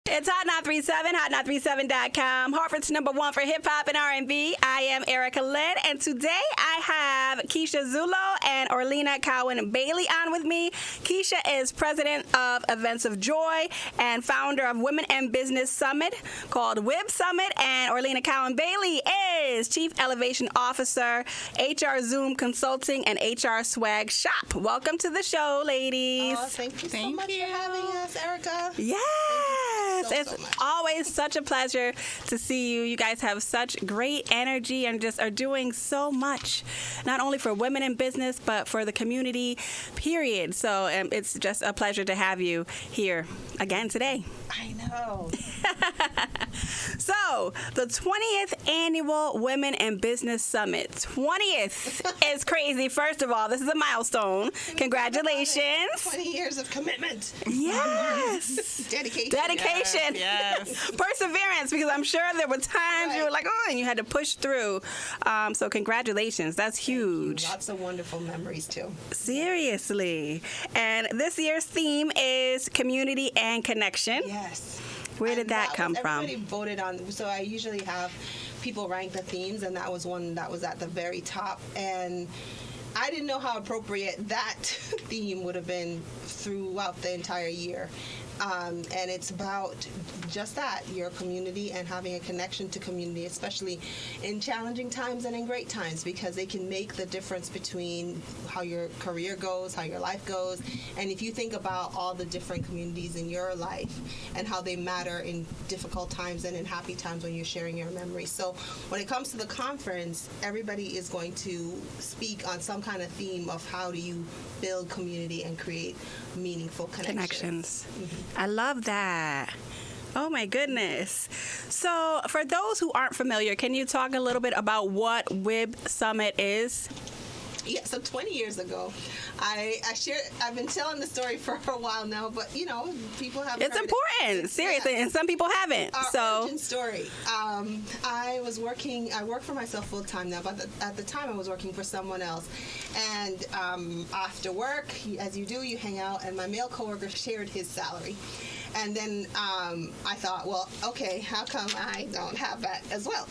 It's Hot 937, hot937.com, Hartford's #1 for hip-hop and R&B. I am Erica Lynn, and today I have Keisha Zulo and Orlena Cowan-Bailey on with me. Keisha is president of Events of Joy and founder of Women in Business Summit called WIB Summit, and Orlena Cowan-Bailey is Chief Elevation Officer, HR Zoom Consulting, and HR Swag Shop. Welcome to the show, ladies. Oh, thank you so much for having us, Erica. Yes, it's so much. always such a pleasure to see you. You guys have such great energy and just are doing so much, not only for women in business, but for the community, period. So it's just a pleasure to have you here again today. I know. So, the 20th Annual Women in Business Summit. 20th is crazy. First of all, this is a milestone. Congratulations. 20 years of commitment. Yes. Dedication. Yes. Perseverance, because I'm sure there were times you were like, oh, and you had to push through. So congratulations. That's huge. Lots of wonderful memories, too. Seriously. And this year's theme is community and connection. Yes. Where did that come from? Everybody voted on, so I usually have people rank the themes, and that was one that was at the very top. And I didn't know how appropriate that theme would have been throughout the entire year. And it's about just that, your community and having a connection to community, especially in challenging times and in great times, because they can make the difference between how your career goes, how your life goes. And if you think about all the different communities in your life and how they matter in difficult times and in happy times when you're sharing your memories. So when it comes to the conference, everybody is going to speak on some kind of theme of how do you build community and create meaningful connections. Mm-hmm. I love that. Oh my goodness. So for those who aren't familiar, can you talk a little bit about what WIB Summit is? Yeah, so 20 years ago, I've been telling the story for a while now, but people haven't It's heard important, it. seriously, and some people haven't. Our origin story. I work for myself full time now, but at the time I was working for someone else. And after work, as you do, you hang out, and my male coworker shared his salary. And then I thought, well, okay, how come I don't have that as well?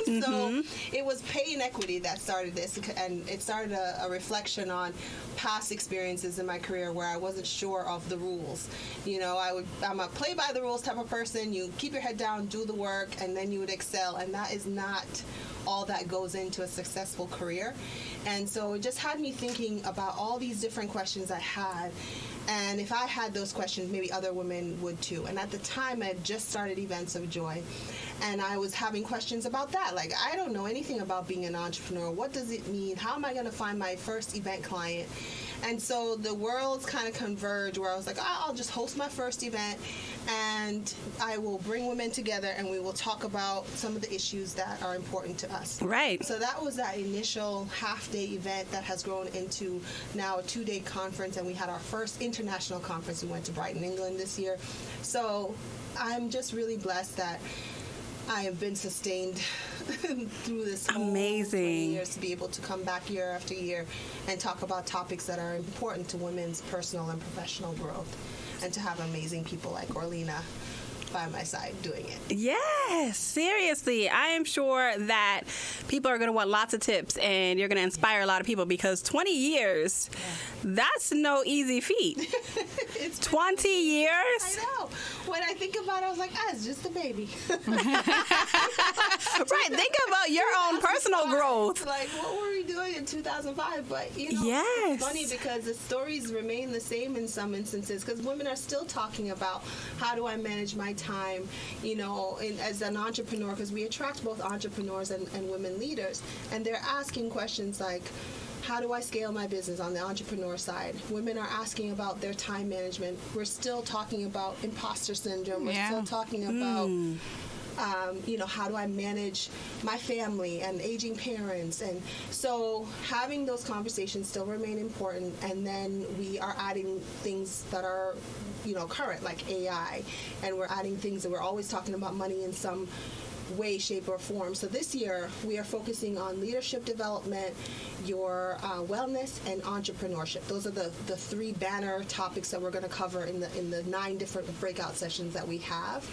So it was pay inequity that started this, and it started a reflection on past experiences in my career where I wasn't sure of the rules. I'm a play by the rules type of person. You keep your head down, do the work, and then you would excel. And that is not all that goes into a successful career. And so it just had me thinking about all these different questions I had. And if I had those questions, maybe other women would too. And at the time, I had just started Events of Joy. And I was having questions about that. Like, I don't know anything about being an entrepreneur. What does it mean? How am I going to find my first event client? And so the worlds kind of converged where I was like, I'll just host my first event, and I will bring women together, and we will talk about some of the issues that are important to us. Right. So that was that initial half-day event that has grown into now a 2-day conference, and we had our first international conference. We went to Brighton, England this year. So I'm just really blessed that I have been sustained through this whole 20 years to be able to come back year after year and talk about topics that are important to women's personal and professional growth, and to have amazing people like Orlena by my side doing it. Yes, seriously. I am sure that people are going to want lots of tips, and you're going to inspire a lot of people, because 20 years, that's no easy feat. It's 20 years? I know. When I think about it, I was like, it's just a baby. Right. Think about your own personal growth. Like, what were we doing in 2005? But, yes. It's funny because the stories remain the same in some instances, because women are still talking about how do I manage my time, as an entrepreneur, because we attract both entrepreneurs and women leaders, and they're asking questions like, how do I scale my business on the entrepreneur side? Women are asking about their time management. We're still talking about imposter syndrome. We're still talking about how do I manage my family and aging parents? And so having those conversations still remain important. And then we are adding things that are, current, like AI. And we're adding things that we're always talking about money in some way, shape, or form. So this year we are focusing on leadership development, your wellness, and entrepreneurship. Those are the three banner topics that we're going to cover in the 9 different breakout sessions that we have,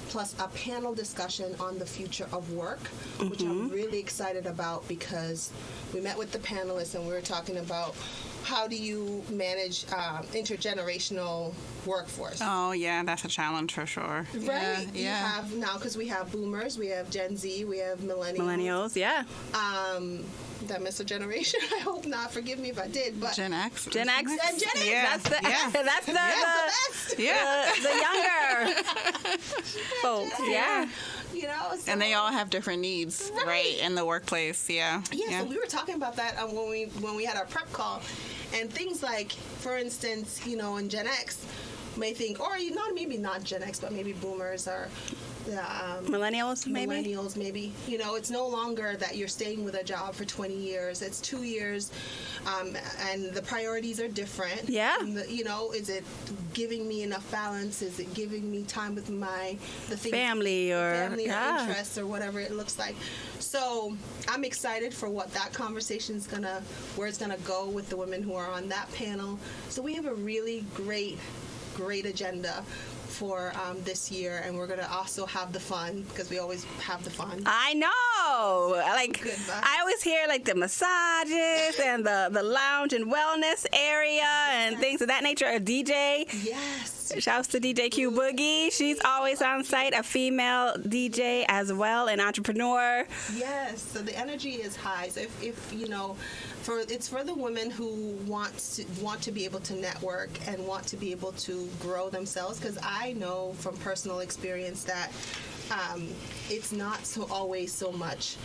plus a panel discussion on the future of work, which I'm really excited about, because we met with the panelists and we were talking about how do you manage intergenerational workforce. Oh, yeah, that's a challenge for sure. Right? Yeah. You have now, because we have boomers, we have Gen Z, we have millennials. Millennials, yeah. Did I miss a generation? I hope not. Forgive me if I did. But Gen X. Gen X. And Gen X. Yeah. That's the Yeah. that's the best. Yeah. the younger folks. Yeah. You know, so, And they all have different needs, right, in the workplace. Yeah. Yeah, so we were talking about that when we had our prep call, and things like, for instance, you know, in Gen X may think, or maybe not Gen X, but maybe boomers or Millennials, maybe. Millennials, maybe. You know, it's no longer that you're staying with a job for 20 years. It's 2 years, and the priorities are different. Yeah. And you know, is it giving me enough balance? Is it giving me time with the things, Family or interests or whatever it looks like? So I'm excited for what that conversation's where it's gonna go with the women who are on that panel. So we have a really great agenda for this year, and we're going to also have the fun, because we always have the fun. I know. Like, Good vibes. I always hear like the massages and the lounge and wellness area and things of that nature. A DJ. Yes. Shouts to DJ Q Boogie. She's always on site, a female DJ as well, an entrepreneur. Yes. So the energy is high. So if you know, it's for the women who want to be able to network and want to be able to grow themselves, because I know from personal experience that it's not always so much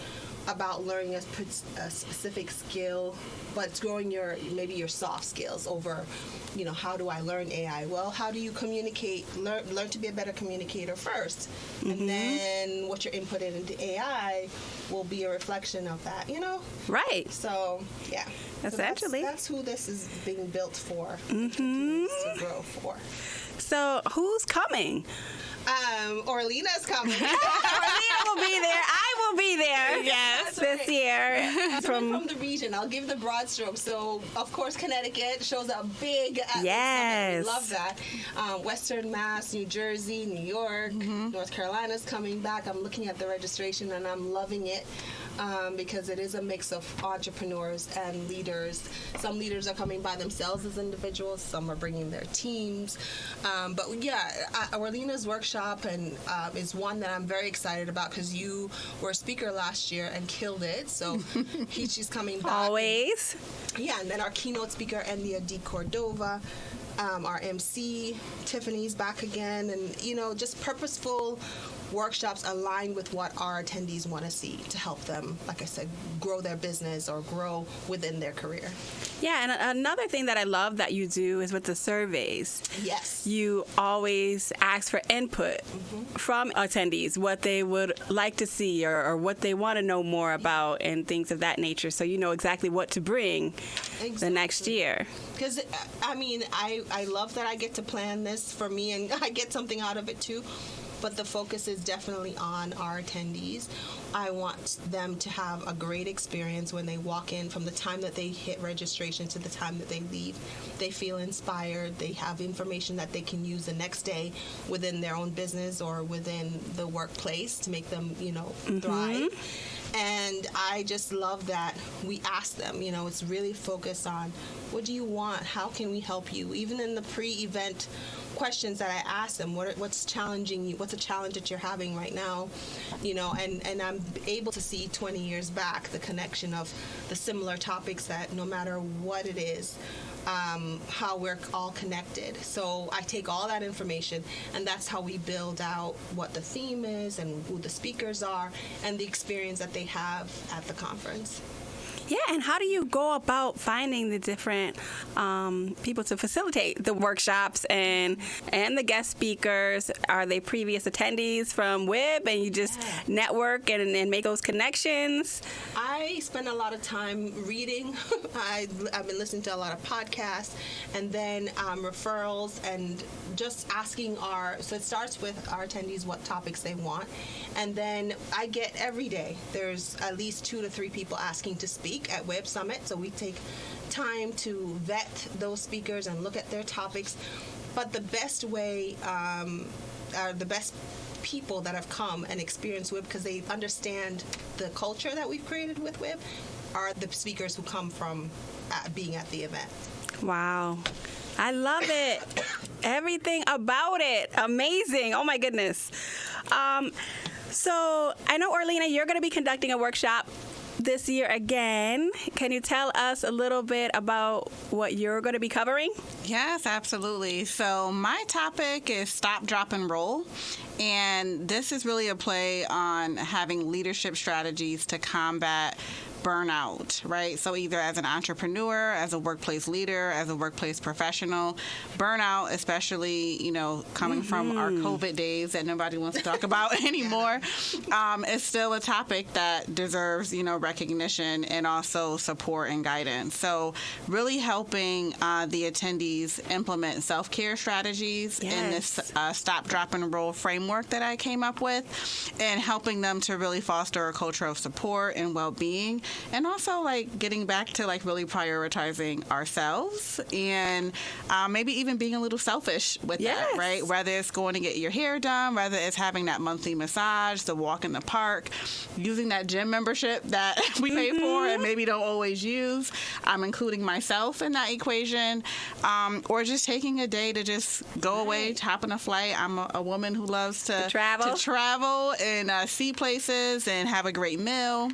about learning a specific skill, but it's growing your soft skills over, you know, how do I learn AI? Well, how do you communicate, learn to be a better communicator first, and then what you're inputting into AI will be a reflection of that, you know? Right. So, yeah. Essentially. So that's who this is being built for, to grow for. So who's coming? Orlena's coming. Orlena will be there. I will be there. Yes. This year. From the region, I'll give the broad strokes. So, of course, Connecticut shows up big at the Yes. summit. We love that. Western Mass, New Jersey, New York, North Carolina's coming back. I'm looking at the registration and I'm loving it. Because it is a mix of entrepreneurs and leaders. Some leaders are coming by themselves as individuals. Some are bringing their teams. But yeah, Orlena's workshop is one that I'm very excited about, because you were a speaker last year and killed it. So she's coming back. Always. Yeah, and then our keynote speaker, Endia D. Cordova. Our MC, Tiffany's back again. And, you know, just purposeful workshops aligned with what our attendees want to see to help them, like I said, grow their business or grow within their career. Yeah, and another thing that I love that you do is with the surveys. Yes. You always ask for input from attendees, what they would like to see or what they want to know more about and things of that nature, so you know exactly what to bring the next year. Because, I mean, I love that I get to plan this for me, and I get something out of it too. But the focus is definitely on our attendees. I want them to have a great experience when they walk in, from the time that they hit registration to the time that they leave. They feel inspired. They have information that they can use the next day within their own business or within the workplace to make them, you know, thrive. And I just love that we ask them, you know, it's really focused on, what do you want? How can we help you? Even in the pre-event questions that I ask them, what's challenging you? What's a challenge that you're having right now? You know, and I'm able to see 20 years back the connection of the similar topics, that no matter what it is, how we're all connected. So I take all that information, and that's how we build out what the theme is and who the speakers are and the experience that they have at the conference. Yeah, and how do you go about finding the different people to facilitate the workshops and the guest speakers? Are they previous attendees from WIB, and you just network and make those connections? I I spend a lot of time reading. I've been listening to a lot of podcasts, and then referrals, and just asking so it starts with our attendees what topics they want, and then I get every day, there's at least 2 to 3 people asking to speak at Web Summit, so we take time to vet those speakers and look at their topics. But the best way, are the best people that have come and experienced WIB, because they understand the culture that we've created with WIB, are the speakers who come from being at the event. Wow. I love it. Everything about it. Amazing. Oh, my goodness. So I know, Orlina, you're going to be conducting a workshop this year again. Can you tell us a little bit about what you're going to be covering? Yes, absolutely. So my topic is Stop, Drop, and Roll. And this is really a play on having leadership strategies to combat burnout, right? So either as an entrepreneur, as a workplace leader, as a workplace professional, burnout, especially, coming from our COVID days that nobody wants to talk about anymore, is still a topic that deserves, recognition and also support and guidance. So really helping the attendees implement self-care strategies in this Stop, Drop, and Roll framework that I came up with, and helping them to really foster a culture of support and well-being. And also, getting back to, really prioritizing ourselves and maybe even being a little selfish with that, right? Whether it's going to get your hair done, whether it's having that monthly massage, the walk in the park, using that gym membership that we pay for and maybe don't always use. I'm including myself in that equation. Or just taking a day to just go away, hop on a flight. I'm a woman who loves to travel and see places and have a great meal.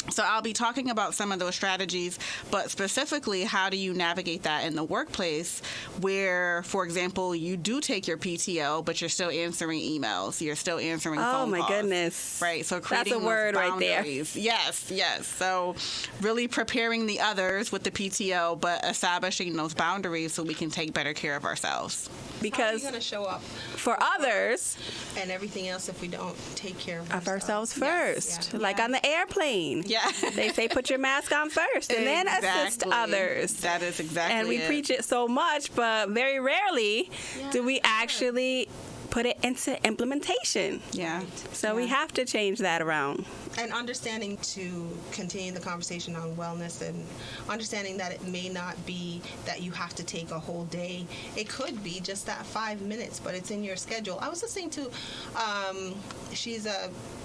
So I'll be talking about some of those strategies, but specifically, how do you navigate that in the workplace where, for example, you do take your PTO, but you're still answering emails, you're still answering phone calls. Oh, my goodness. Right, so creating That's a word right there. Yes. So really preparing the others with the PTO, but establishing those boundaries so we can take better care of ourselves. Because how are you going to show up for others and everything else if we don't take care of ourselves first? Like on the airplane. Yeah. They say put your mask on first and then assist others. That is exactly And we preach it so much, but very rarely do we actually put it into implementation. Yeah. So we have to change that around. And understanding to continue the conversation on wellness, and understanding that it may not be that you have to take a whole day. It could be just that 5 minutes, but it's in your schedule. I was listening to,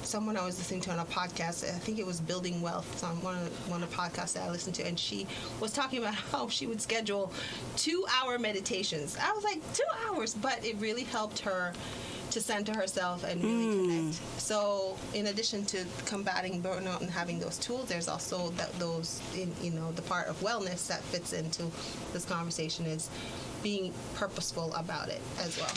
someone I was listening to on a podcast. I think it was Building Wealth. It's on one of the podcasts that I listened to, and she was talking about how she would schedule 2-hour meditations. I was like, 2 hours, but it really helped her to center herself and really connect. So in addition to combating burnout and having those tools, there's also the part of wellness that fits into this conversation is being purposeful about it as well.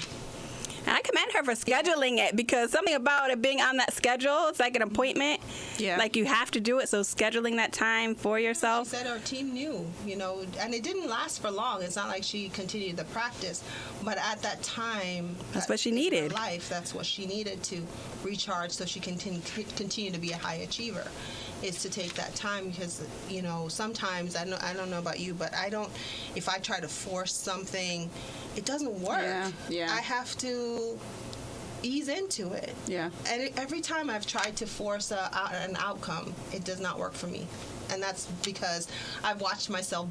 And I commend her for scheduling it, because something about it being on that schedule, it's like an appointment. Yeah. Like you have to do it, so scheduling that time for yourself. She said her team knew, and it didn't last for long. It's not like she continued the practice, but at that time, that's what she needed. In her life, that's what she needed to recharge so she can continue to be a high achiever. Is to take that time, because sometimes I don't know about you, but if I try to force something, it doesn't work. Yeah. I have to ease into it. Yeah. And every time I've tried to force an outcome, it does not work for me. And that's because I've watched myself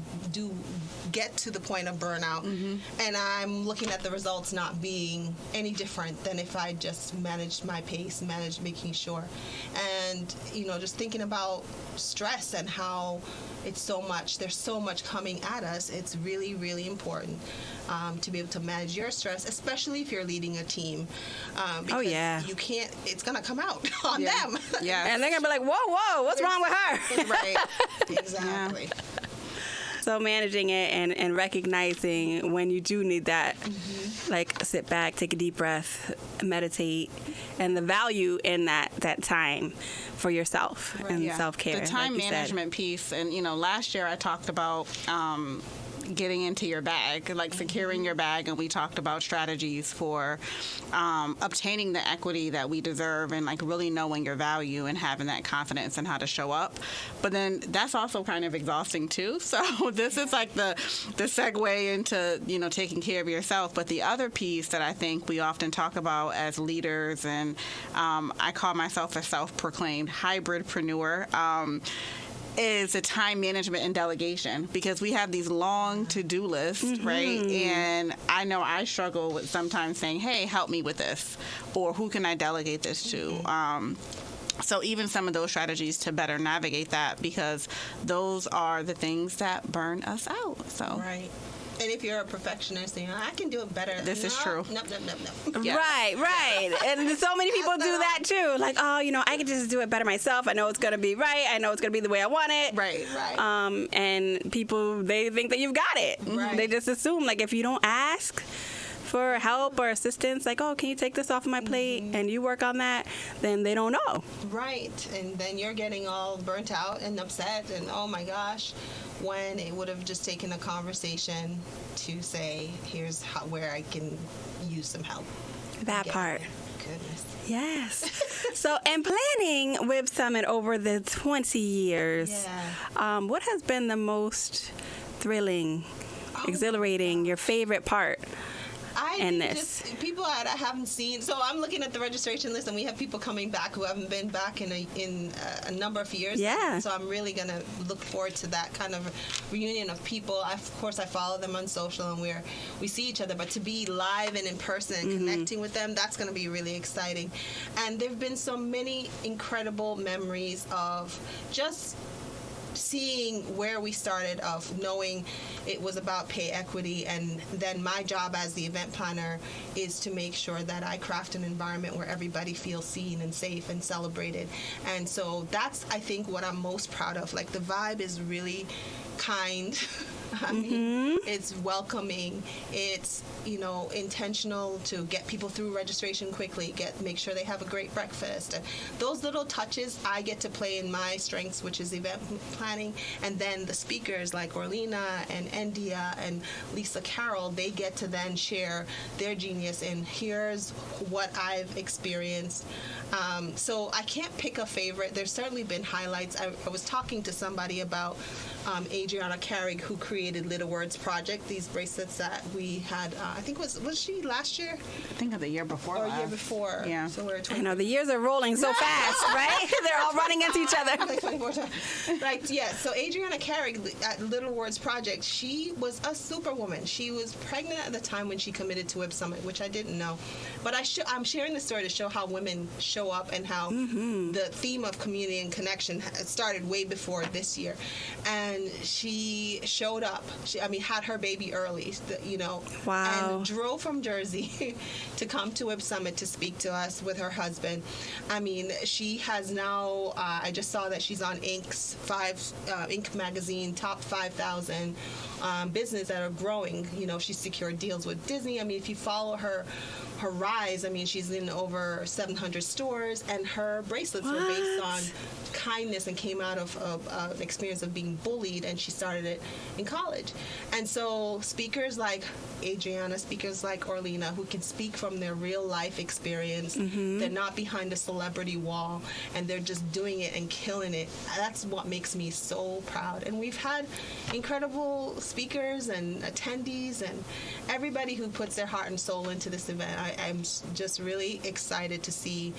get to the point of burnout, and I'm looking at the results not being any different than if I just managed my pace, making sure. And, just thinking about stress and how there's so much coming at us, it's really, really important to be able to manage your stress, especially if you're leading a team. Because you can't, it's going to come out on them. Yeah. And they're going to be like, whoa, what's wrong with her? Right. Exactly. Yeah. So managing it and recognizing when you do need that, like sit back, take a deep breath, meditate, and the value in that time for yourself and self-care. The time like management piece, and last year I talked about getting into your bag, like securing your bag, and we talked about strategies for obtaining the equity that we deserve, and like really knowing your value and having that confidence in how to show up. But then that's also kind of exhausting too. So this is like the segue into, you know, taking care of yourself. But the other piece that I think we often talk about as leaders, and I call myself a self-proclaimed hybridpreneur, is the time management and delegation, because we have these long to-do lists, right? And I know I struggle with sometimes saying, hey, help me with this, or who can I delegate this to? So even some of those strategies to better navigate that, because those are the things that burn us out. So Right. And if you're a perfectionist, you know, I can do it better. This is true. No. Yes. Right. And so many people do that too. Like, oh, you know, I can just do it better myself. I know it's going to be right. I know it's going to be the way I want it. Right. And people, they think that you've got it. Right. They just assume, like, if you don't ask for help or assistance, like, oh, can you take this off of my plate, and you work on that, then they don't know. Right. And then you're getting all burnt out and upset and, oh my gosh, when it would have just taken a conversation to say, here's where I can use some help. That part. Goodness. Yes. So, and planning Whip Summit over the 20 years, what has been the most thrilling, exhilarating, your favorite part? I and think this. just people that I haven't seen. So I'm looking at the registration list, and we have people coming back who haven't been back in a number of years. Yeah. So I'm really gonna look forward to that kind of reunion of people. Of course, I follow them on social, and we see each other. But to be live and in person, and connecting with them, that's gonna be really exciting. And there've been so many incredible memories of just seeing where we started, of knowing it was about pay equity, and then my job as the event planner is to make sure that I craft an environment where everybody feels seen and safe and celebrated. And so that's, I think, what I'm most proud of. Like, the vibe is really kind. I mean, it's welcoming. It's, you know, intentional to get people through registration quickly, make sure they have a great breakfast. And those little touches I get to play in my strengths, which is event planning. And then the speakers like Orlina and Endia and Lisa Carroll, they get to then share their genius and here's what I've experienced. So I can't pick a favorite. There's certainly been highlights. I was talking to somebody about Adriana Carrig, who created Little Words Project, these bracelets that we had, I think was she last year? I think of the year before. Or year before. Yeah. So we're I know, the years are rolling so fast, right? They're all running into each other. Like 24 times. Right, yeah. So Adriana Carrig at Little Words Project, she was a superwoman. She was pregnant at the time when she committed to Whip Summit, which I didn't know. But I'm sharing the story to show how women show up and how the theme of community and connection started way before this year. And she showed up. She had her baby early, you know. Wow. And drove from Jersey to come to Whip Summit to speak to us with her husband. I mean, she has now, I just saw that she's on Inc. magazine, top 5,000 business that are growing. You know, she's secured deals with Disney. I mean, if you follow her rise, I mean, she's in over 700 stores, and her bracelets were based on kindness and came out of an experience of being bullied, and she started it in college. And so speakers like Adriana, speakers like Orlina, who can speak from their real life experience, they're not behind a celebrity wall, and they're just doing it and killing it. That's what makes me so proud. And we've had incredible speakers and attendees and everybody who puts their heart and soul into this event. I'm just really excited to see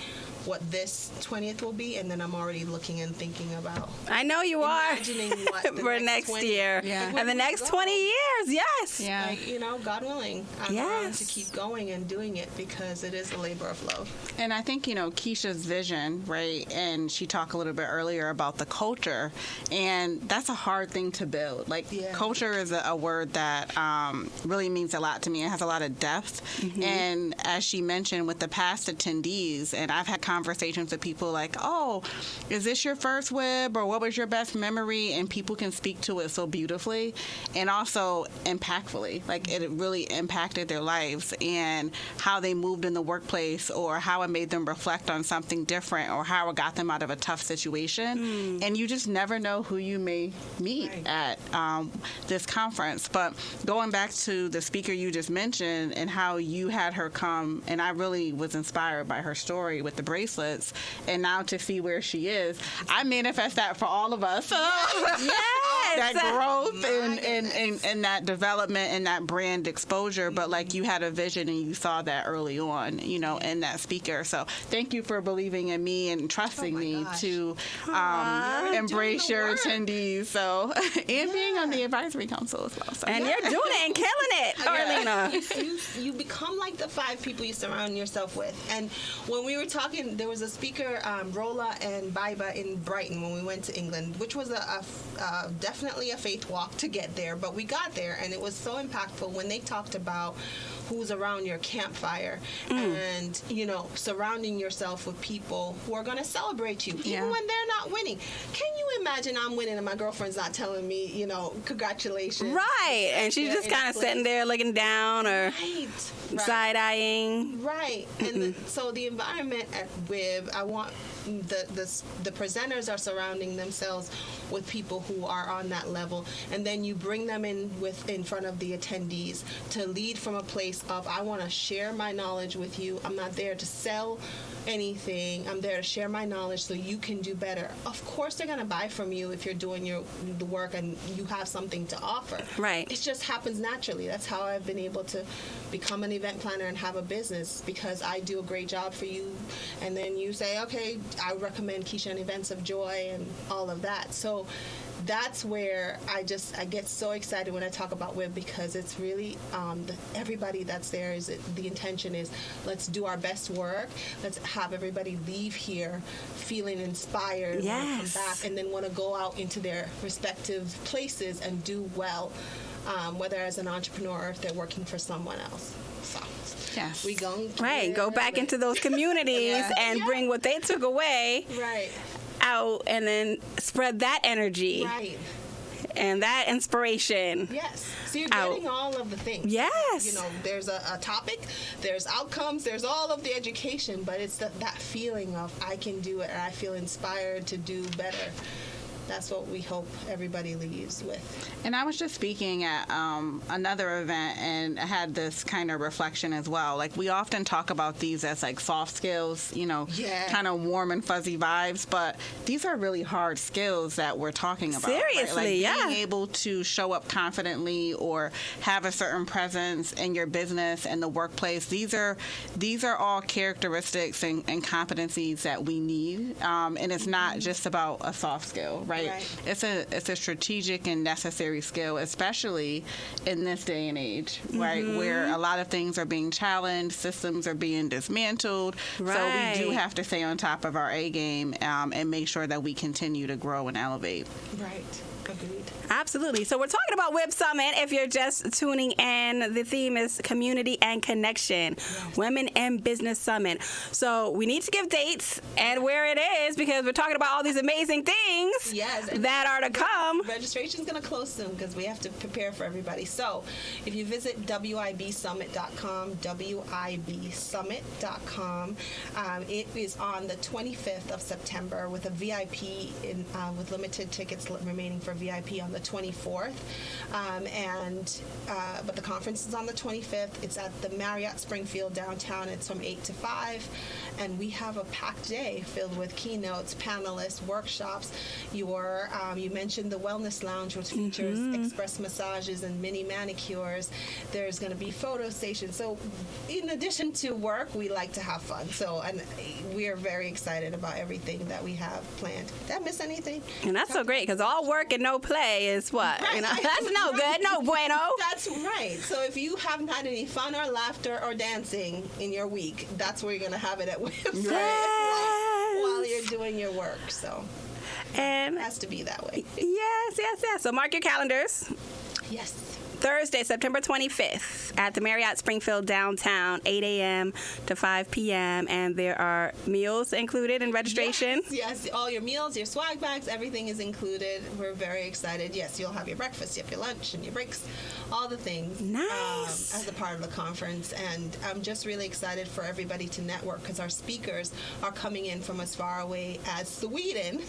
what this 20th will be, and then I'm already looking and thinking about. I know you are. Imagining what the for next 20 year. Yeah. And the next 20 years, yes. Yeah. Like, you know, God willing, I'm going to keep going and doing it because it is a labor of love. And I think, you know, Keisha's vision, right, and she talked a little bit earlier about the culture, and that's a hard thing to build. Like, culture is a word that really means a lot to me. It has a lot of depth, and as she mentioned, with the past attendees, and I've had conversations with people like, oh, is this your first WIB, or what was your best memory? And people can speak to it so beautifully and also impactfully. Like, it really impacted their lives and how they moved in the workplace, or how it made them reflect on something different, or how it got them out of a tough situation. And you just never know who you may meet at this conference. But going back to the speaker you just mentioned and how you had her come, and I really was inspired by her story with the bracelets, and now to see where she is, I manifest that for all of us. That growth and that development and that brand exposure. But like, you had a vision and you saw that early on, you know, in that speaker. So thank you for believing in me and trusting me to embrace your attendees. So and being on the advisory council as well. So, and you're doing it and killing it, Orlena. You become like the 5 people you surround yourself with. And when we were talking, there was a speaker, Rola and Baiba in Brighton when we went to England, which was definitely a faith walk to get there. But we got there, and it was so impactful when they talked about who's around your campfire and, you know, surrounding yourself with people who are going to celebrate you, even when they're not winning. Can you imagine I'm winning and my girlfriend's not telling me, you know, congratulations? Right. And she's just kind of sitting there looking down or side-eyeing. Right. And so the environment at WIB, I want the presenters are surrounding themselves with people who are on that level, and then you bring them in front of the attendees to lead from a place of, I want to share my knowledge with you. I'm not there to sell anything. I'm there to share my knowledge so you can do better. Of course, they're going to buy from you if you're doing the work and you have something to offer. Right. It just happens naturally. That's how I've been able to become an event planner and have a business, because I do a great job for you, and then you say, okay, I recommend Keisha and Events of Joy and all of that. So that's where I get so excited when I talk about WIB, because it's really everybody that's there is the intention is, let's do our best work. Let's have everybody leave here feeling inspired, want to come back, and then want to go out into their respective places and do well, whether as an entrepreneur or if they're working for someone else. So. Yes. We go back into those communities and bring what they took away out, and then spread that energy and that inspiration. Yes. So you're getting all of the things. Yes. You know, there's a topic, there's outcomes, there's all of the education, but it's that feeling of, I can do it and I feel inspired to do better. That's what we hope everybody leaves with. And I was just speaking at another event, and I had this kind of reflection as well. Like, we often talk about these as like soft skills, you know, kind of warm and fuzzy vibes, but these are really hard skills that we're talking about. Seriously, right? Like, being able to show up confidently or have a certain presence in your business and the workplace. These are all characteristics and competencies that we need, and it's not just about a soft skill, right? It's a strategic and necessary skill, especially in this day and age, right? Where a lot of things are being challenged, systems are being dismantled. So we do have to stay on top of our A game and make sure that we continue to grow and elevate. Right. Agreed. Absolutely. So we're talking about WIB Summit. If you're just tuning in, the theme is community and connection, Women in Business Summit. So we need to give dates and where it is, because we're talking about all these amazing things that are to come. Registration's going to close soon because we have to prepare for everybody. So if you visit wibsummit.com, wibsummit.com, it is on the 25th of September with a VIP with limited tickets remaining for VIP on the 24th, but the conference is on the 25th. It's at the Marriott Springfield Downtown. It's from 8 to 5, and we have a packed day filled with keynotes, panelists, workshops. You mentioned the Wellness Lounge, which features express massages and mini manicures. There's going to be photo stations. So in addition to work, we like to have fun. And we are very excited about everything that we have planned. Did I miss anything? And that's so great, because all work and no play is what? You know, that's no good, no bueno. That's right. So if you haven't had any fun or laughter or dancing in your week, that's where you're going to have it at WIB, while you're doing your work. So and it has to be that way. Yes. So mark your calendars. Yes. Thursday, September 25th at the Marriott Springfield Downtown, 8 a.m. to 5 p.m. And there are meals included in registration. Yes, all your meals, your swag bags, everything is included. We're very excited. Yes, you'll have your breakfast, you have your lunch, and your breaks, all the things. Nice. As a part of the conference. And I'm just really excited for everybody to network because our speakers are coming in from as far away as Sweden.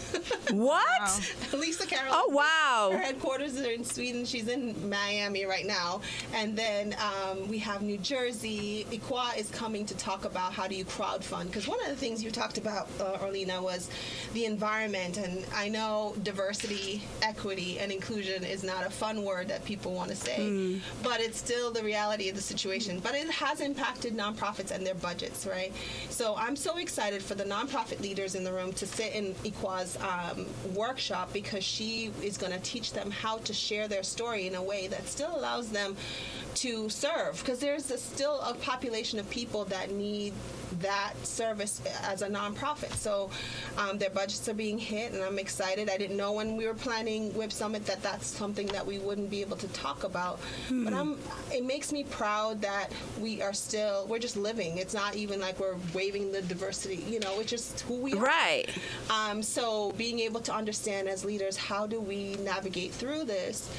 What? Wow. Lisa Carroll. Oh, wow. Her headquarters are in Sweden. She's in Miami right now. And then we have New Jersey. Ikwa is coming to talk about how do you crowdfund. Because one of the things you talked about, Orlina, was the environment. And I know diversity, equity, and inclusion is not a fun word that people want to say. But it's still the reality of the situation. But it has impacted nonprofits and their budgets, right? So I'm so excited for the nonprofit leaders in the room to sit in Ikwa's workshop because she is going to teach them how to share their story in a way that still allows them to serve, because there's still a population of people that need that service as a nonprofit. So their budgets are being hit, and I'm excited. I didn't know when we were planning WIP Summit that that's something that we wouldn't be able to talk about. But it makes me proud that we're just living. It's not even like we're waving the diversity, it's just who we are. Right. So being able to understand as leaders, how do we navigate through this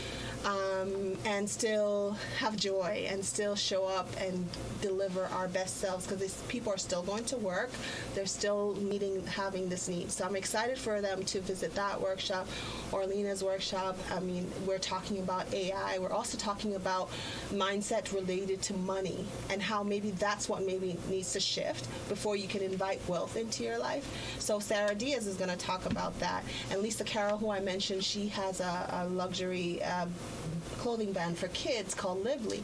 and still have joy and still show up and deliver our best selves, because people are still going to work. They're still having this need. So I'm excited for them to visit that workshop, Orlina's workshop. I mean, we're talking about AI. We're also talking about mindset related to money and how maybe that's what maybe needs to shift before you can invite wealth into your life. So Sarah Diaz is going to talk about that. And Lisa Carroll, who I mentioned, she has a luxury clothing brand for kids called Lively,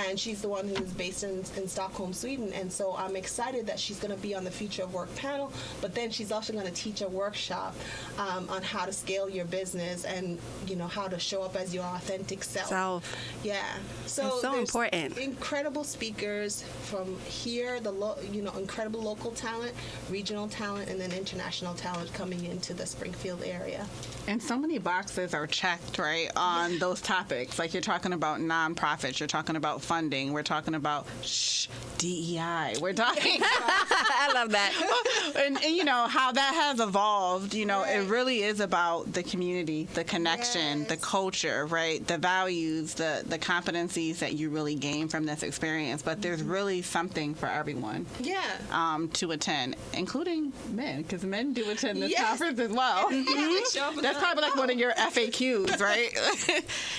and she's the one who is based in Stockholm, Sweden. And so I'm excited that she's going to be on the Future of Work panel, but then she's also going to teach a workshop on how to scale your business and how to show up as your authentic self. Yeah, so it's so there's important. Incredible speakers from here, incredible local talent, regional talent, and then international talent coming into the Springfield area. And so many boxes are checked, right, on those topics. Like you're talking about nonprofits, you're talking about funding, we're talking about DEI, we're talking I love that. and how that has evolved. Right. It really is about the community, the connection, the culture, right, the values, the competencies that you really gain from this experience. But there's really something for everyone to attend, including men, because men do attend this conference as well. That's probably like one of your FAQs, right?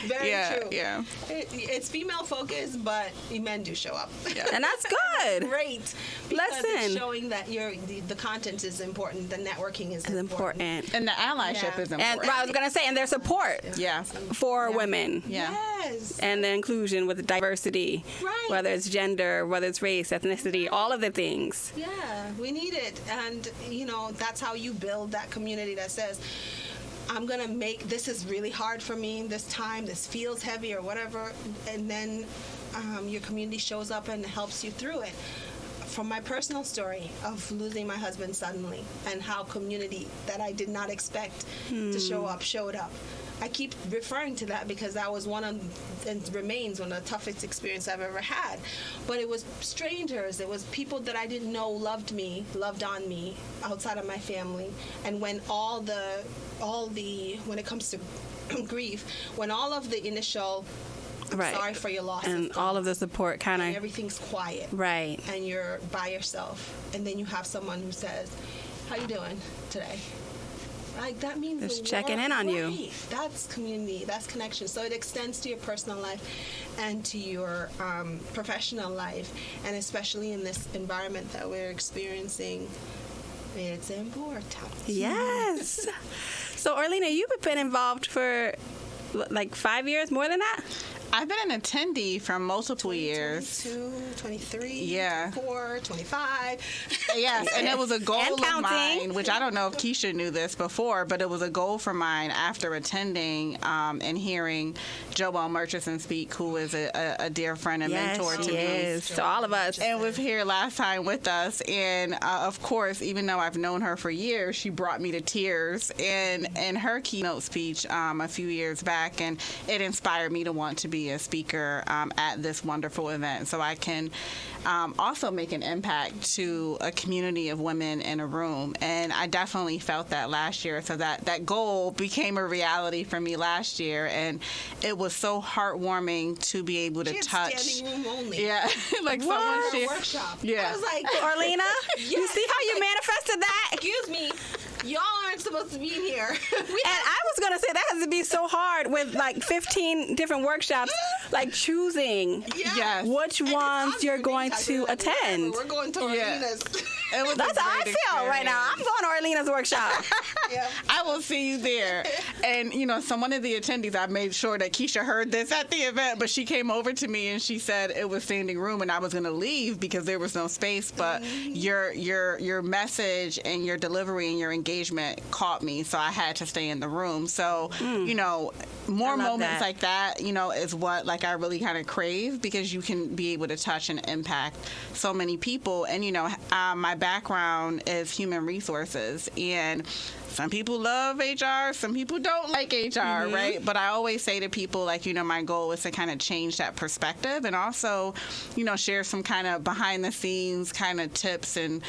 Very true. Yeah. It's female focused, but men do show up. Yeah. And that's good. Great. Because Listen. it's showing that the content is important, the networking is It's important. And the allyship is important. And I was going to say, and their support Yeah. for women. Yeah. Yes. And the inclusion with diversity, Right. whether it's gender, whether it's race, ethnicity, all of the things. Yeah, we need it. And, that's how you build that community that says, I'm going to this is really hard for me this time, this feels heavy or whatever. And then your community shows up and helps you through it. From my personal story of losing my husband suddenly and how community that I did not expect to show up showed up. I keep referring to that because that was and remains one of the toughest experiences I've ever had. But it was strangers. It was people that I didn't know loved on me outside of my family. And when when it comes to grief, when all of the initial Right. sorry for your loss And is gone, all of the support kind and of. everything's quiet. Right. And you're by yourself. And then you have someone who says, how you doing today? Like, that means Just the checking world. in on you. Right. That's community. That's connection. So it extends to your personal life and to your professional life. And especially in this environment that we're experiencing, it's important. Yes. So, Orlina, you've been involved for like 5 years, more than that? I've been an attendee for multiple years. 22, 23, Yeah. 24, 25. Yes, and it was a goal And of counting. mine, which I don't know if Keisha knew this before, but it was a goal for mine after attending and hearing Joelle Murchison speak, who is a dear friend and mentor to she me. is. To all of us. And was here last time with us. And of course, even though I've known her for years, she brought me to tears in her keynote speech a few years back. And it inspired me to want to be be a speaker at this wonderful event, so I can also make an impact to a community of women in a room. And I definitely felt that last year, so that goal became a reality for me last year, and it was so heartwarming to be able to She had touch. standing room only. Yeah, like someone For a shared. workshop. Yeah. I was like, Orlina, you see how you manifested that? excuse me, y'all aren't supposed to be in here. And I was going to say that has to be so hard with like 15 different workshops, like choosing Yes. which And it's ones on you're your going knees, to like, whatever, attend. We're going to Yeah. Orlina's. It was That's a how I great feel right now. I'm experience. going to Orlina's workshop. Yeah. I will see you there. And, so one of the attendees, I made sure that Keisha heard this at the event, but she came over to me and she said it was standing room and I was going to leave because there was no space. But your message and your delivery and your engagement caught me, so I had to stay in the room. So, more I love moments that. like that, is what like I really kind of crave, because you can be able to touch and impact so many people. And, my background is human resources, and some people love HR, some people don't like HR, right? But I always say to people, like, my goal is to kind of change that perspective, and also, share some kind of behind the scenes kind of tips and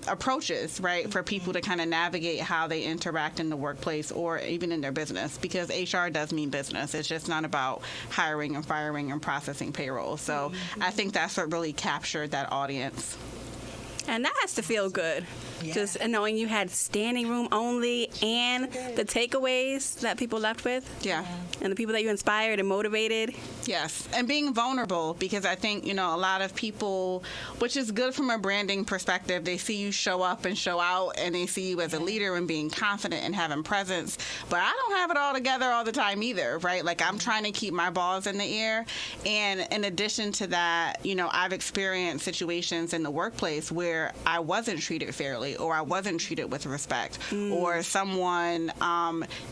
approaches, right, for people to kind of navigate how they interact in the workplace or even in their business, because HR does mean business. It's just not about hiring and firing and processing payroll. So I think that's what really captured that audience. And that has to feel good. Just knowing you had standing room only and the takeaways that people left with. Yeah. And the people that you inspired and motivated. Yes, and being vulnerable, because I think, a lot of people, which is good from a branding perspective, they see you show up and show out, and they see you as a leader and being confident and having presence. But I don't have it all together all the time either, right? Like, I'm trying to keep my balls in the air. And in addition to that, I've experienced situations in the workplace where I wasn't treated fairly, or I wasn't treated with respect, or someone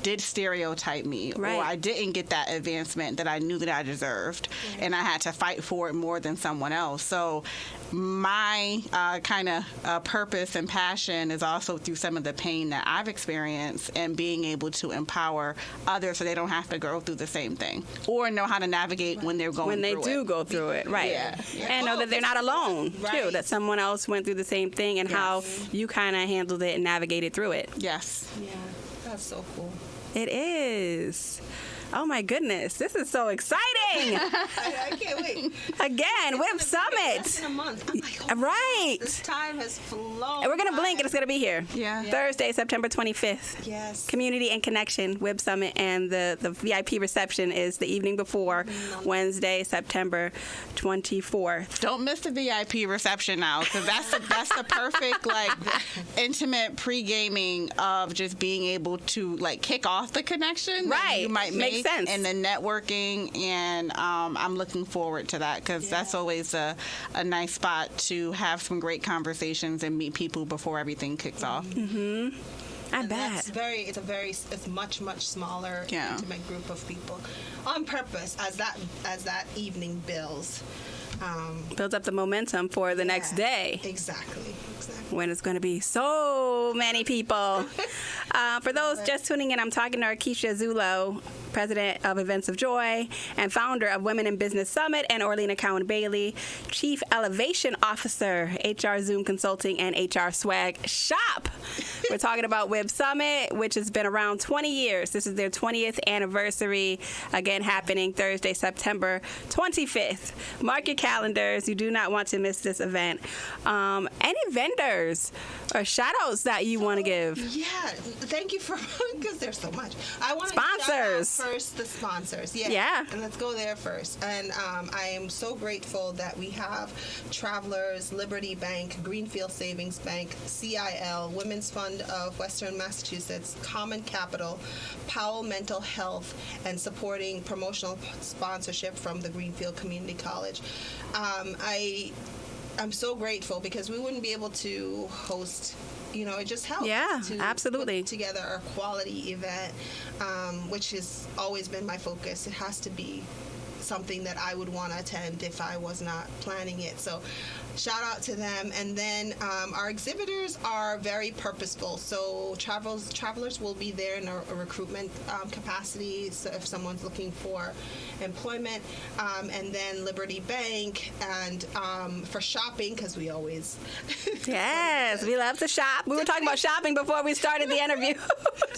did stereotype me, Right. or I didn't get that advancement that I knew that I deserved, and I had to fight for it more than someone else. So my kind of purpose and passion is also through some of the pain that I've experienced, and being able to empower others so they don't have to go through the same thing, or know how to navigate when they're going When they through do it. go through it, right. Yeah. And know that they're not alone, too, Right. that someone else went through the same thing, and how you kind of handled it and navigated through it. Yes. Yeah, that's so cool. It is. Oh my goodness, this is so exciting! I can't wait. Again, Whip Less Summit. than a month. I'm like, oh, Right. this time has flown. And we're gonna blink, and by. it's gonna be here. Yeah. Thursday, September 25th. Yes. Community and Connection Web Summit, and the VIP reception is the evening before, Wednesday, September 24th. Don't miss the VIP reception now, because that's the perfect like intimate pre-gaming of just being able to like kick off the connection that Right. you might Makes make, sense. and the networking, and I'm looking forward to that, because that's always a nice spot to have some great conversations and meet people before everything kicks off. I And bet. it's much smaller, Yeah. intimate group of people, on purpose, as that evening builds. Builds up the momentum for the next day, Exactly. when it's going to be so many people. For those just tuning in, I'm talking to Keisha Zulo, President of Events of Joy and founder of Women in Business Summit, and Orlina Cowan-Bailey, Chief Elevation Officer, HR Zoom Consulting and HR Swag Shop. We're talking about Web Summit, which has been around 20 years. This is their 20th anniversary, again happening Thursday, September 25th. Mark your calendars. You do not want to miss this event. Any vendors or shout outs that you want to give? Yeah, thank you for, because there's so much. I want to Sponsors. first the sponsors. Yeah. And let's go there first. And I am so grateful that we have Travelers, Liberty Bank, Greenfield Savings Bank, CIL, Women's Fund of Western Massachusetts, Common Capital, Powell Mental Health, and supporting promotional sponsorship from the Greenfield Community College. I'm so grateful, because we wouldn't be able to host, it just helps Yeah, to absolutely. put together a quality event, which has always been my focus. It has to be something that I would want to attend if I was not planning it. So shout out to them. And then our exhibitors are very purposeful. So travelers will be there in a recruitment capacity, so if someone's looking for employment. And then Liberty Bank, and for shopping, because we always... Yes, we love to shop. We were talking about shopping before we started the interview.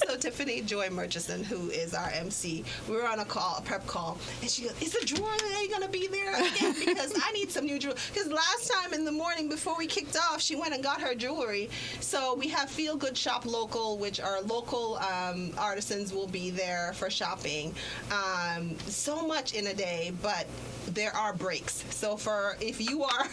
So Tiffany Joy Murchison, who is our MC, we were on a prep call, and she goes, "Is the jewelry gonna be there again? Because I need some new jewelry." Because last time in the morning before we kicked off, she went and got her jewelry. So we have Feel Good Shop Local, which our local artisans will be there for shopping. So much in a day, but there are breaks. So if you are,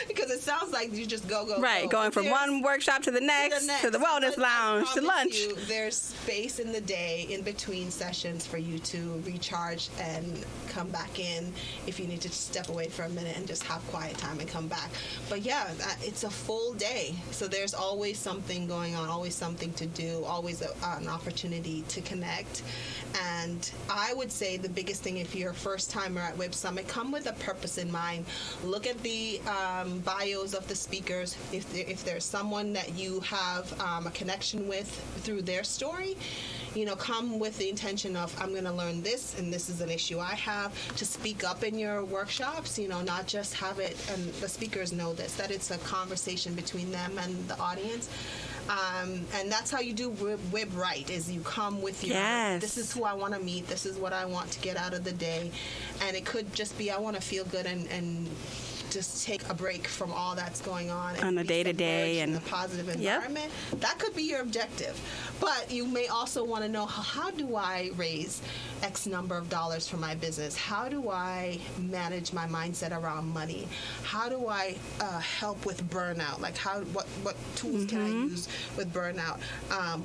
because it sounds like you just go. Right, going from one workshop to the next, to the wellness lounge, to lunch. There's space in the day in between sessions for you to recharge and come back in if you need to step away for a minute and just have quiet time and come back. But yeah, it's a full day. So there's always something going on, always something to do, always an opportunity to connect. And I would say the biggest thing, if you're a first timer at Web Summit, come with a purpose in mind. Look at the bios of the speakers. If there's someone that you have a connection with through their story, come with the intention of, I'm going to learn this, and this is an issue I have, to speak up in your workshops, not just have it, and the speakers know this, that it's a conversation between them and the audience. And that's how you do WIB right, is you come with your, this is who I want to meet, this is what I want to get out of the day. And it could just be, I want to feel good and just take a break from all that's going on the day-to-day and a positive environment. That could be your objective. But you may also want to know, how do I raise X number of dollars for my business? How do I manage my mindset around money? How do I help with burnout? Like what tools can I use with burnout?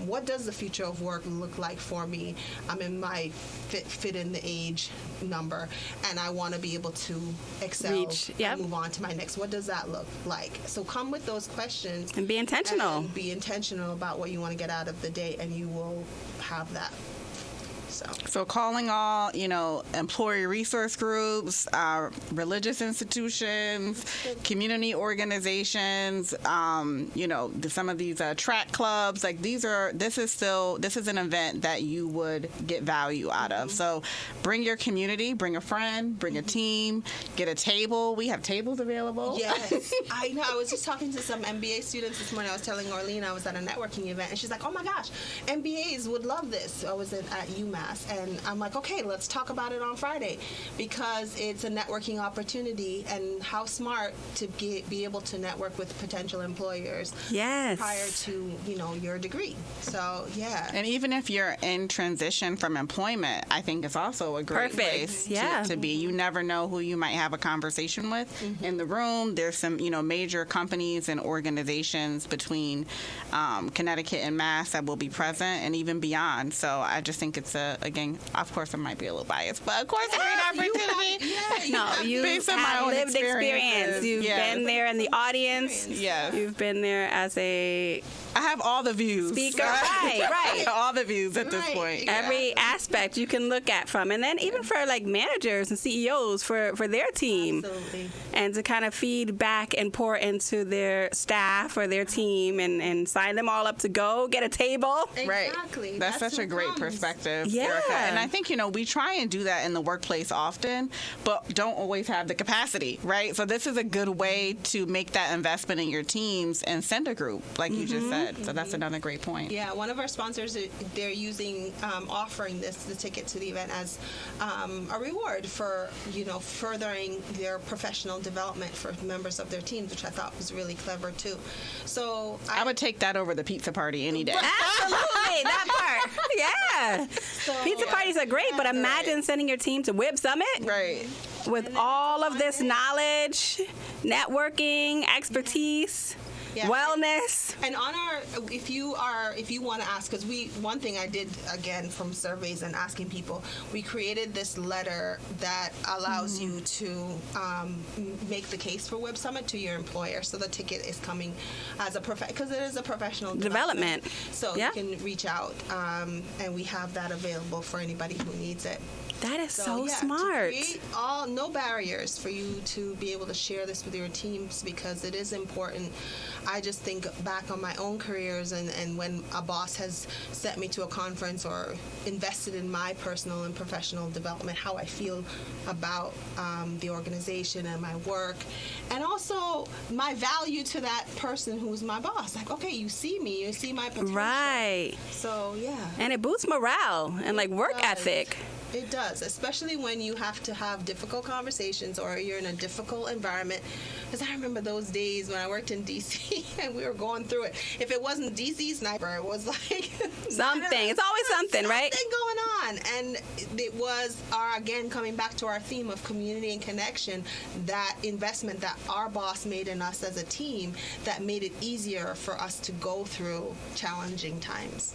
What does the future of work look like for me? I'm in my fit in the age number, and I want to be able to excel and move on to my next. What does that look like? So come with those questions and be intentional. And be intentional about what you want to get out of the day, and you will have that. So calling all, employee resource groups, religious institutions, community organizations, some of these track clubs, like this is an event that you would get value out of. So bring your community, bring a friend, bring a team, get a table. We have tables available. Yes. I know. I was just talking to some MBA students this morning. I was telling Orlene I was at a networking event, and she's like, "Oh my gosh, MBAs would love this." I was at UMass. And I'm like, okay, let's talk about it on Friday, because it's a networking opportunity, and how smart to be able to network with potential employers prior to, your degree. So, yeah. And even if you're in transition from employment, I think it's also a great place to be. You never know who you might have a conversation with in the room. There's some, major companies and organizations between Connecticut and Mass that will be present, and even beyond. So I just think it's again, of course, I might be a little biased, but of course, a great opportunity. You have lived experience. You've been there in the audience. Yes. You've been there as I have all the views. Speaker, right. All the views at this point. Yeah. Every aspect you can look at from, and then even for like managers and CEOs for their team. Absolutely. And to kind of feed back and pour into their staff or their team and sign them all up to go get a table. Exactly. Right. That's such a great perspective. Yeah. Erica. And I think, we try and do that in the workplace often, but don't always have the capacity, right? So this is a good way to make that investment in your teams and send a group, like you just said. So that's another great point. Yeah, one of our sponsors, they're using, offering the ticket to the event as a reward for, furthering their professional development for members of their teams, which I thought was really clever too. So I would take that over the pizza party any day. Absolutely, that part. Yeah. So, pizza parties are great, but imagine sending your team to WIB Summit. Right. With all of this knowledge, networking, expertise, wellness. And on our, if you want to ask, because one thing I did again from surveys and asking people, we created this letter that allows you to make the case for Web Summit to your employer. So the ticket is coming as a because it is a professional development. So you can reach out, and we have that available for anybody who needs it. That is so smart. To create no barriers for you to be able to share this with your teams, because it is important. I just think back on my own careers and when a boss has sent me to a conference or invested in my personal and professional development, how I feel about the organization and my work, and also my value to that person who's my boss. Like, okay, you see me, you see my potential. Right. So, yeah. And it boosts morale and work ethic. It does, especially when you have to have difficult conversations or you're in a difficult environment. Because I remember those days when I worked in D.C. and we were going through it. If it wasn't D.C. Sniper, it was like something. It's always something, right? Something going on. And it was again, coming back to our theme of community and connection, that investment that our boss made in us as a team that made it easier for us to go through challenging times.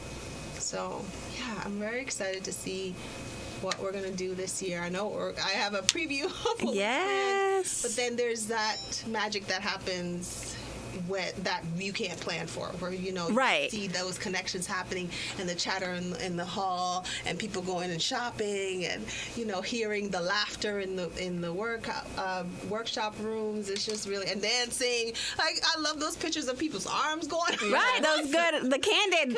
So, yeah, I'm very excited to see what we're going to do this year. I know I have a preview of what we planned, but then there's that magic that happens that you can't plan for, where you see those connections happening and the chatter in the hall and people going and shopping and hearing the laughter in the workshop rooms. It's just really, and dancing. Like, I love those pictures of people's arms going right. Those good, the candid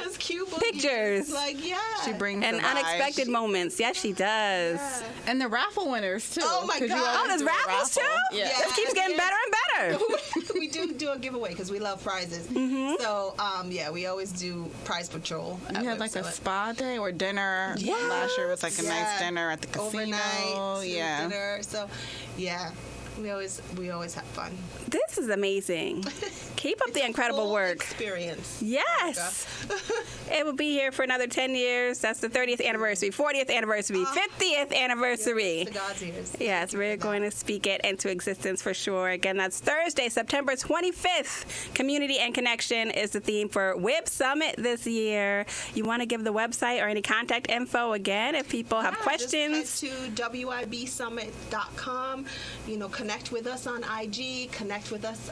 pictures. Like, she brings and unexpected moments. Yes, she does. Yeah. And the raffle winners too. Oh my God! There's raffles too. Yeah. It keeps getting better and better. We do a giveaway because we love prizes. So, we always do prize patrol. You had a spa day or dinner. Last year was a nice dinner at the casino. Overnight dinner. So, we always have fun. This is amazing. Keep up the incredible work. Experience. Yes. It will be here for another 10 years. That's the 30th anniversary, 40th anniversary, 50th anniversary. To God's ears. Yes, we're going to speak it into existence for sure. Again, that's Thursday, September 25th. Community and connection is the theme for WIB Summit this year. You want to give the website or any contact info again if people have questions? Just head to wibsummit.com. Connect with us on IG. Connect with us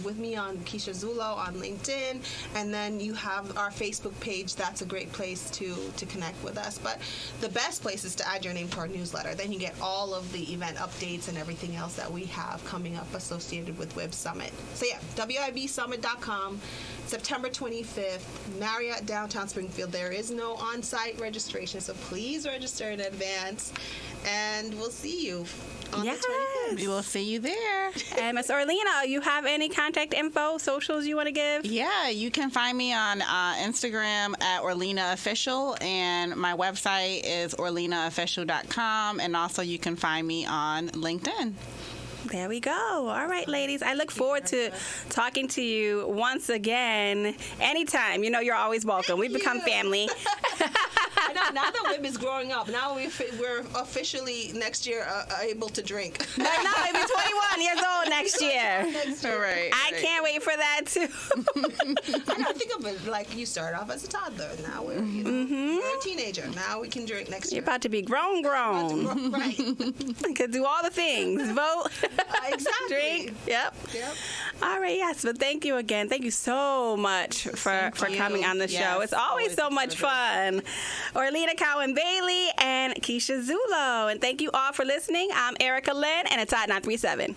with me on Keisha Zulo on LinkedIn, and then you have our Facebook page. That's a great place to connect with us. But the best place is to add your name to our newsletter. Then you get all of the event updates and everything else that we have coming up associated with WIB Summit. So wibsummit.com, September 25th, Marriott Downtown Springfield. There is no on-site registration, so please register in advance, and we'll see you on the 25th. We will see you there. And Ms. Orlina, you have any contact info, socials you want to give? Yeah, you can find me on Instagram at Orlina Official, and my website is orlinaofficial.com, and also you can find me on LinkedIn. There we go. All right, ladies. I look forward to talking to you once again. Anytime. You're always welcome. We've become family. I know, now that WIB is growing up, now we're officially next year able to drink. No, we'll be 21 years old next year. All right. I can't wait for that, too. I know, think of it like you started off as a toddler. Now we're a teenager. Now we can drink next year. You're about to be grown. Right. Could do all the things. Vote. Exactly. Drink. Yep. All right, yes. But thank you again. Thank you so much for coming on the show. It's always so much fun. Orlina Cowan-Bailey and Keisha Zulo. And thank you all for listening. I'm Erica Lynn, and it's Hot 937.